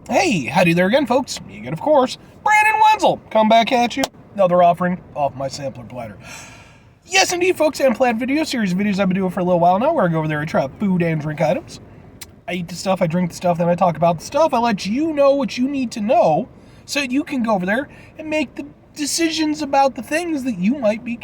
Hey, howdy there again, folks. You get, of course, Brandon Wenzel. Come back at you. Another offering off my sampler platter. Yes, indeed, folks, and Platter video series of videos I've been doing for a little while now, where I go over there and try out food and drink items. I eat the stuff, I drink the stuff, then I talk about the stuff. I let you know what you need to know so that you can go over there and make the decisions about the things that you might be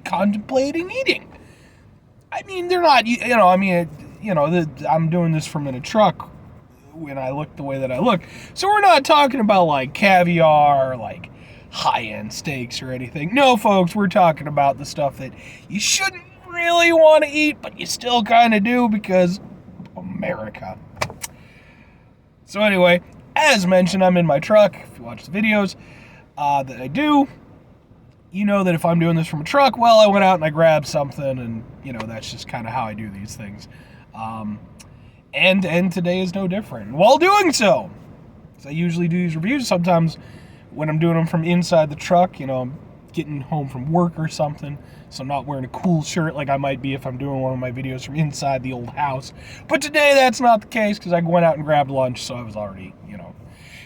contemplating eating. I mean, they're not, I'm doing this from in a truck when I look the way that I look. So we're not talking about like caviar or like high-end steaks or anything. No, folks, we're talking about the stuff that you shouldn't really want to eat, but you still kind of do because America. So anyway, as mentioned, I'm in my truck. If you watch the videos that I do, you know that if I'm doing this from a truck, well, I went out and I grabbed something, and that's just kind of how I do these things. And today is no different. While doing so, as I usually do these reviews, sometimes when I'm doing them from inside the truck, I'm getting home from work or something, so I'm not wearing a cool shirt like I might be if I'm doing one of my videos from inside the old house. But today that's not the case because I went out and grabbed lunch, so I was already,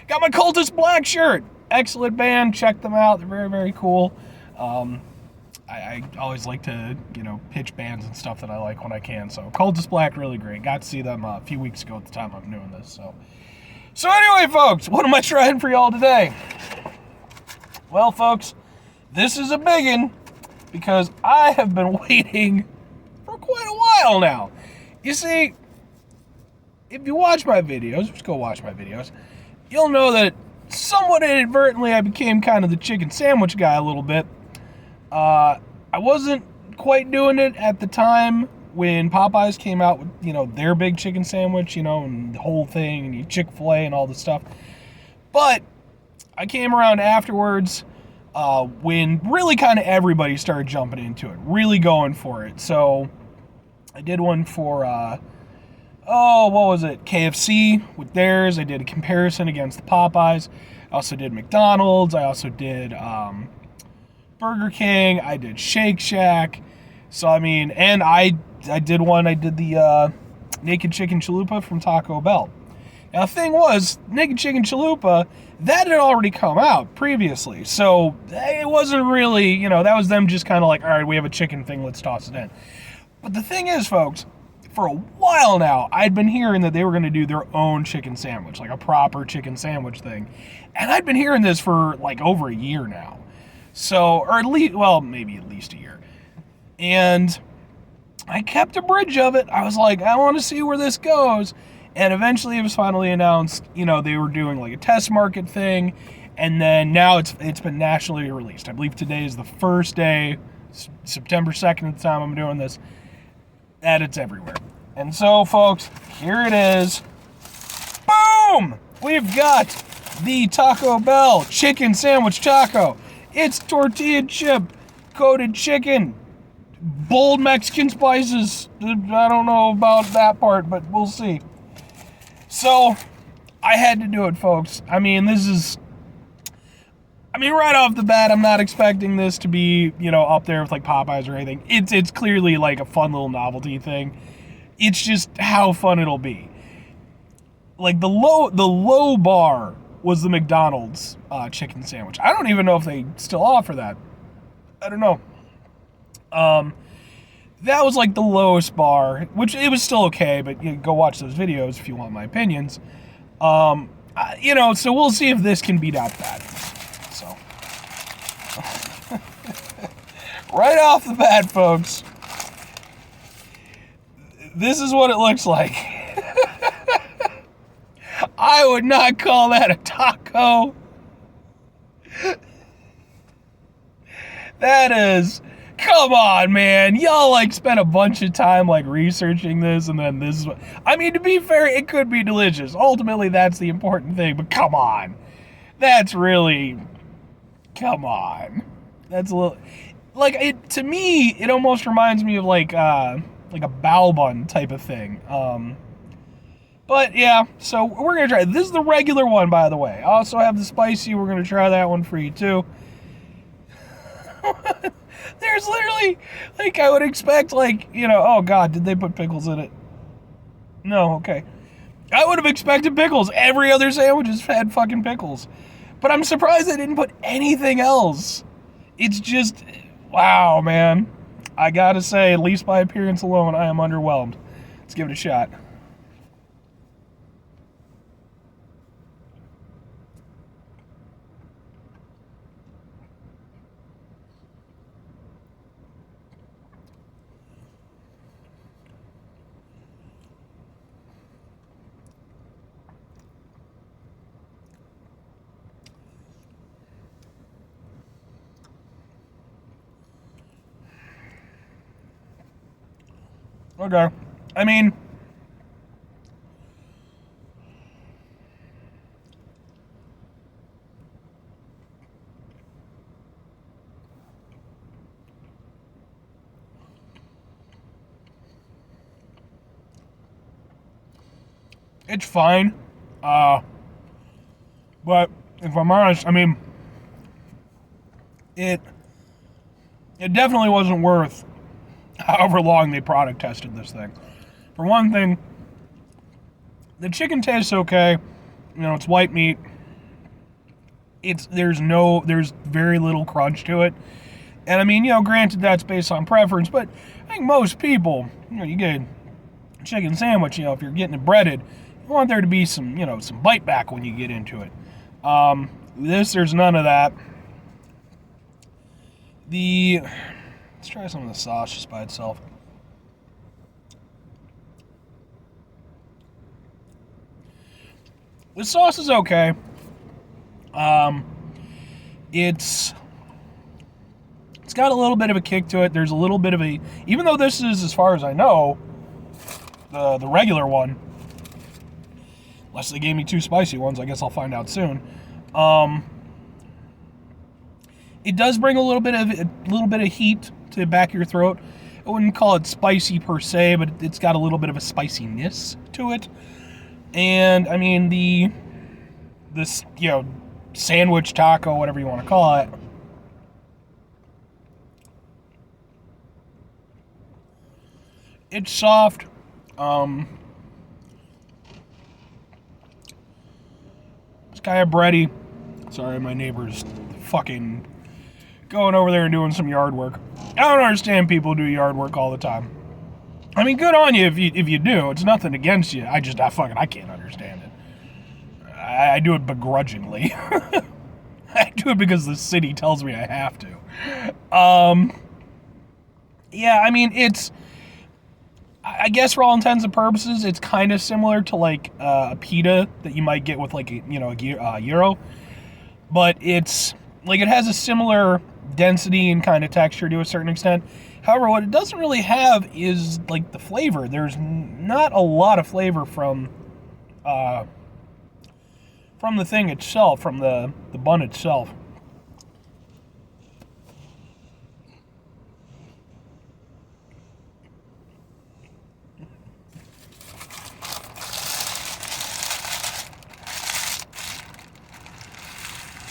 got my Cultist Black shirt. Excellent band. Check them out. They're very, very cool. I always like to, pitch bands and stuff that I like when I can. So Cultist Black, really great. Got to see them a few weeks ago at the time I'm doing this. So anyway, folks, what am I trying for y'all today? Well, folks, this is a biggin because I have been waiting for quite a while now. You see, if you watch my videos, just go watch my videos, you'll know that somewhat inadvertently I became kind of the chicken sandwich guy a little bit. I wasn't quite doing it at the time when Popeyes came out with, their big chicken sandwich, and the whole thing, and Chick-fil-A and all the stuff. But I came around afterwards when really kind of everybody started jumping into it, really going for it. So I did one for, what was it? KFC with theirs. I did a comparison against the Popeyes. I also did McDonald's. I also did Burger King. I did Shake Shack. So, and I did one. I did the Naked Chicken Chalupa from Taco Bell. Now, the thing was, Naked Chicken Chalupa, that had already come out previously. So, it wasn't really, that was them just kind of like, all right, we have a chicken thing, let's toss it in. But the thing is, folks, for a while now, I'd been hearing that they were going to do their own chicken sandwich, like a proper chicken sandwich thing. And I'd been hearing this for like over a year now. So, or at least, well, maybe at least a year. And I kept a bridge of it. I was like, I want to see where this goes. And eventually it was finally announced, they were doing like a test market thing. And then now it's been nationally released. I believe today is the first day, September 2nd at the time I'm doing this, that it's everywhere. And so, folks, here it is. Boom! We've got the Taco Bell chicken sandwich taco. It's tortilla chip, coated chicken, bold Mexican spices. I don't know about that part, but we'll see. So, I had to do it, folks. Right off the bat, I'm not expecting this to be, up there with like Popeyes or anything. It's clearly like a fun little novelty thing. It's just how fun it'll be. Like the low bar was the McDonald's chicken sandwich. I don't even know if they still offer that. I don't know. That was like the lowest bar, which it was still okay, but go watch those videos if you want my opinions. So we'll see if this can beat out that. So, right off the bat, folks, this is what it looks like. I would not call that a taco. That is, come on, man. Y'all spent a bunch of time researching this, and then this is what, to be fair, it could be delicious. Ultimately, that's the important thing, but come on. That's really, come on. That's a little, to me, it almost reminds me of like a bao bun type of thing. But yeah, so we're going to try. This is the regular one, by the way. I also have the spicy. We're going to try that one for you, too. There's literally, I would expect, oh, God, did they put pickles in it? No, okay. I would have expected pickles. Every other sandwich has had fucking pickles. But I'm surprised they didn't put anything else. It's just, wow, man. I gotta say, at least by appearance alone, I am underwhelmed. Let's give it a shot. Okay. I mean, it's fine. But if I'm honest, I mean, it definitely wasn't worth however long they product tested this thing. For one thing, the chicken tastes okay. You know, it's white meat. There's very little crunch to it. And I mean, you know, granted that's based on preference, but I think most people, you know, you get a chicken sandwich, you know, if you're getting it breaded, you want there to be some, you know, some bite back when you get into it. There's none of that. Let's try some of the sauce just by itself. The sauce is okay. It's got a little bit of a kick to it. There's a little bit of a, even though this is, as far as I know, the regular one, unless they gave me 2 spicy ones, I guess I'll find out soon. It does bring a little bit of heat to the back of your throat. I wouldn't call it spicy per se, but it's got a little bit of a spiciness to it. And I mean this, you know, sandwich, taco, whatever you want to call it, it's soft. It's kind of bready. Sorry, my neighbor's fucking going over there and doing some yard work. I don't understand people who do yard work all the time. I mean, good on you if you do. It's nothing against you. I can't understand it. I do it begrudgingly. I do it because the city tells me I have to. Yeah, I mean, I guess for all intents and purposes, it's kind of similar to like a pita that you might get with like a gyro, but it's like it has a similar density and kind of texture to a certain extent. However, what it doesn't really have is like the flavor. There's not a lot of flavor from the thing itself, from the bun itself.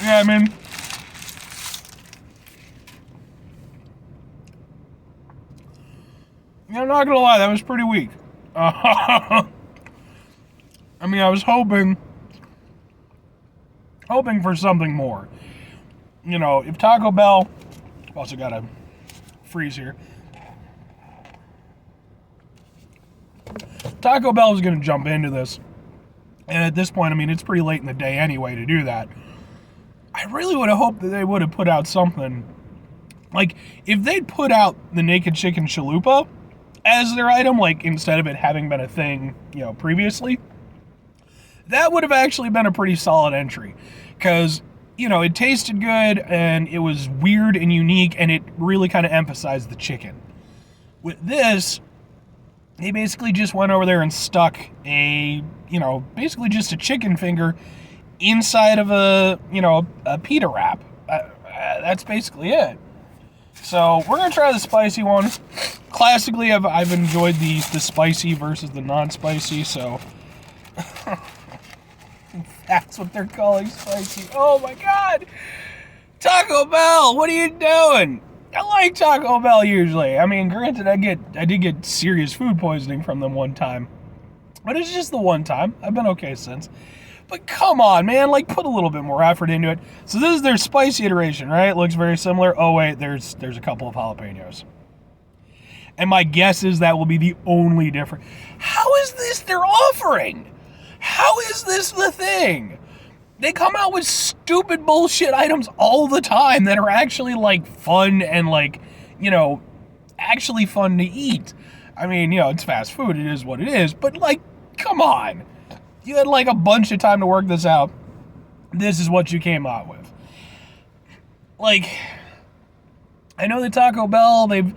Yeah, I mean, I'm not gonna lie, that was pretty weak. I mean, I was hoping for something more. You know, if Taco Bell, also gotta freeze here. Taco Bell is gonna jump into this, and at this point, I mean, it's pretty late in the day anyway to do that. I really would have hoped that they would have put out something. Like, if they'd put out the naked chicken chalupa as their item, like, instead of it having been a thing, you know, previously, that would have actually been a pretty solid entry. Because, you know, it tasted good, and it was weird and unique, and it really kind of emphasized the chicken. With this, they basically just went over there and stuck basically just a chicken finger inside of a pita wrap. That's basically it. So we're gonna try the spicy one. Classically, I've enjoyed the spicy versus the non-spicy. So that's what they're calling spicy. Oh my god, Taco Bell! What are you doing? I like Taco Bell usually. I mean, granted, I did get serious food poisoning from them one time. But it's just the one time. I've been okay since. But come on, man, like put a little bit more effort into it. So this is their spicy iteration, right? Looks very similar. Oh wait, there's a couple of jalapenos. And my guess is that will be the only difference. How is this their offering? How is this the thing? They come out with stupid bullshit items all the time that are actually like fun and like, actually fun to eat. I mean, it's fast food. It is what it is. But like, come on. You had like a bunch of time to work this out. This is what you came out with. Like, I know the Taco Bell, they've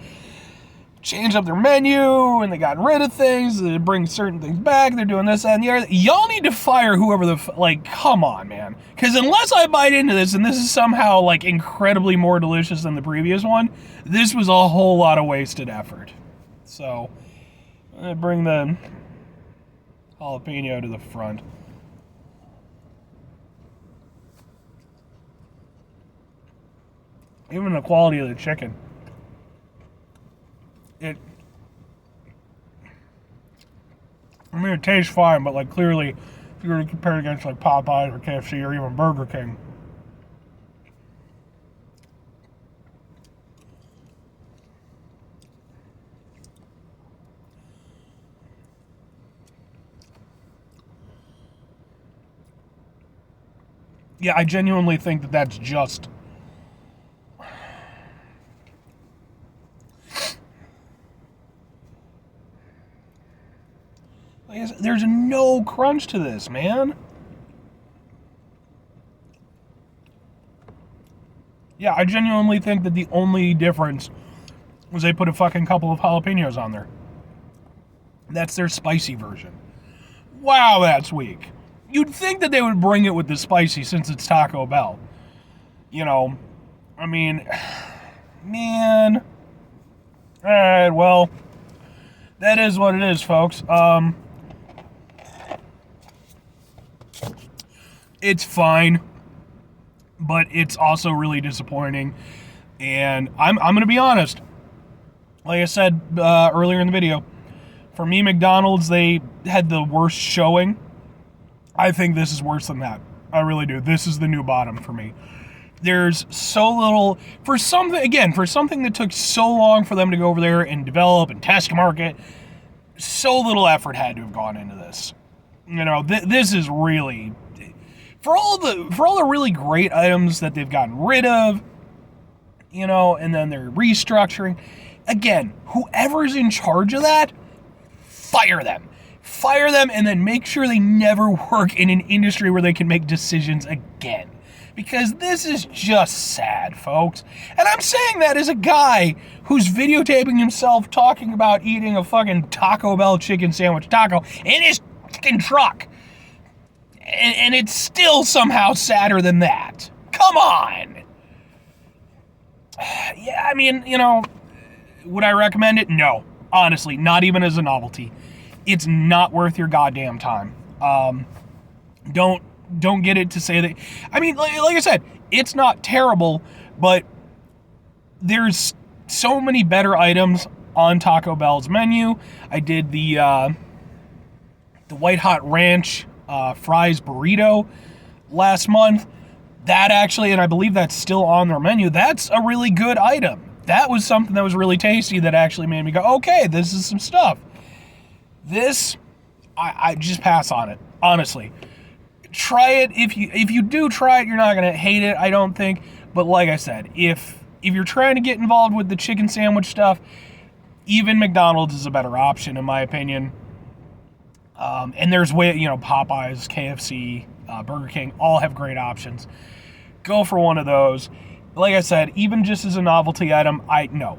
changed up their menu and they got rid of things. They bring certain things back. They're doing this, that, and the other. Y'all need to fire whoever come on, man. Because unless I bite into this and this is somehow like incredibly more delicious than the previous one, this was a whole lot of wasted effort. So, I'm going to bring the jalapeno to the front. Even the quality of the chicken. It tastes fine, but like clearly, if you were to compare it against like Popeyes or KFC or even Burger King, yeah, I genuinely think that that's just. There's no crunch to this, man. Yeah, I genuinely think that the only difference was they put a fucking couple of jalapenos on there. That's their spicy version. Wow, that's weak. You'd think that they would bring it with the spicy since it's Taco Bell. I mean, man. Alright, well, that is what it is, folks. It's fine, but it's also really disappointing. And I'm going to be honest. Like I said earlier in the video, for me, McDonald's, they had the worst showing. I think this is worse than that. I really do. This is the new bottom for me. There's so little, for something that took so long for them to go over there and develop and test market, so little effort had to have gone into this. This is really, for all the really great items that they've gotten rid of, and then they're restructuring. Again, whoever's in charge of that, fire them. Fire them and then make sure they never work in an industry where they can make decisions again. Because this is just sad, folks. And I'm saying that as a guy who's videotaping himself talking about eating a fucking Taco Bell chicken sandwich taco in his fucking truck. And it's still somehow sadder than that. Come on! Yeah, I mean, would I recommend it? No. Honestly, not even as a novelty. It's not worth your goddamn time. Don't get it to say that. I mean, like I said, it's not terrible, but there's so many better items on Taco Bell's menu. I did the White Hot Ranch fries burrito last month. That actually, and I believe that's still on their menu, that's a really good item. That was something that was really tasty that actually made me go, okay, this is some stuff. This, I just pass on it, honestly. Try it. If you do try it, you're not going to hate it, I don't think. But like I said, if you're trying to get involved with the chicken sandwich stuff, even McDonald's is a better option, in my opinion. And there's Popeyes, KFC, Burger King, all have great options. Go for one of those. Like I said, even just as a novelty item, no.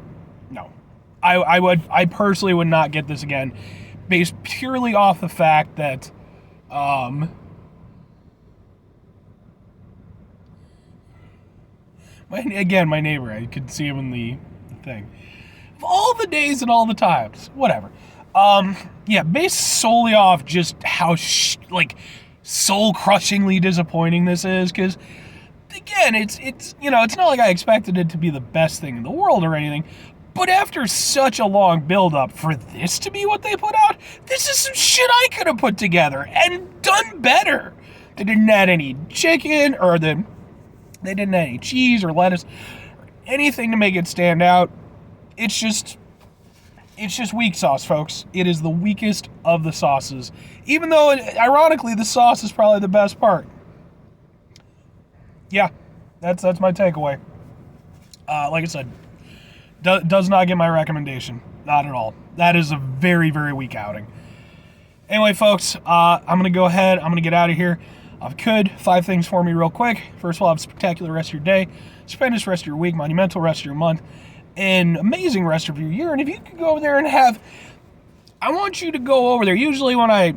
I personally would not get this again, based purely off the fact that, my neighbor, I could see him in the thing. Of all the days and all the times, whatever. Based solely off just how soul-crushingly disappointing this is, because again, it's not like I expected it to be the best thing in the world or anything, But after such a long build-up for this to be what they put out, this is some shit I could have put together and done better. They didn't add any chicken, or they didn't add any cheese or lettuce, or anything to make it stand out. It's just weak sauce, folks. It is the weakest of the sauces. Even though, ironically, the sauce is probably the best part. Yeah, that's my takeaway. Like I said, does not get my recommendation. Not at all. That is a very, very weak outing. Anyway, folks, I'm going to go ahead. I'm going to get out of here. If I could, 5 things for me real quick. First of all, have a spectacular rest of your day. Stupendous rest of your week. Monumental rest of your month. And amazing rest of your year. And if you could go over there and have... I want you to go over there. Usually when I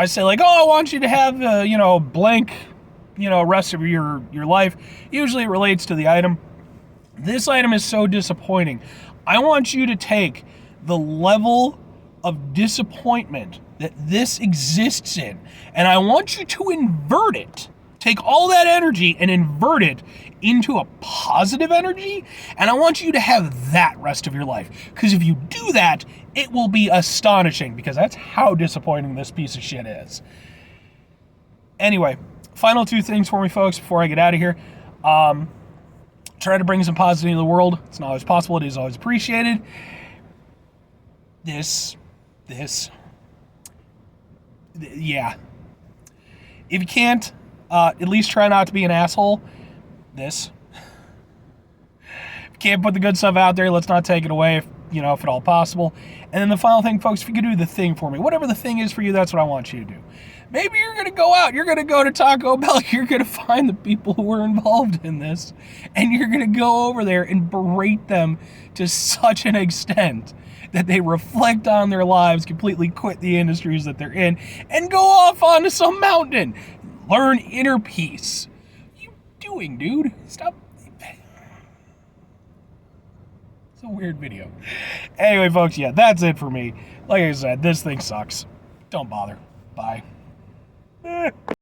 say, like, oh, I want you to have, blank, rest of your life. Usually it relates to the item. This item is so disappointing. I want you to take the level of disappointment that this exists in, and I want you to invert it. Take all that energy and invert it into a positive energy, and I want you to have that rest of your life. Because if you do that, it will be astonishing, because that's how disappointing this piece of shit is. Anyway, final 2 things for me, folks, before I get out of here. Try to bring some positivity to the world. It's not always possible. It is always appreciated. Yeah. If you can't, at least try not to be an asshole. If you can't put the good stuff out there, let's not take it away, if at all possible. And then the final thing, folks, if you could do the thing for me, whatever the thing is for you, that's what I want you to do. Maybe you're going to go out, you're going to go to Taco Bell, you're going to find the people who were involved in this, and you're going to go over there and berate them to such an extent that they reflect on their lives, completely quit the industries that they're in, and go off onto some mountain. Learn inner peace. What are you doing, dude? Stop. It's a weird video. Anyway, folks, yeah, that's it for me. Like I said, this thing sucks. Don't bother. Bye.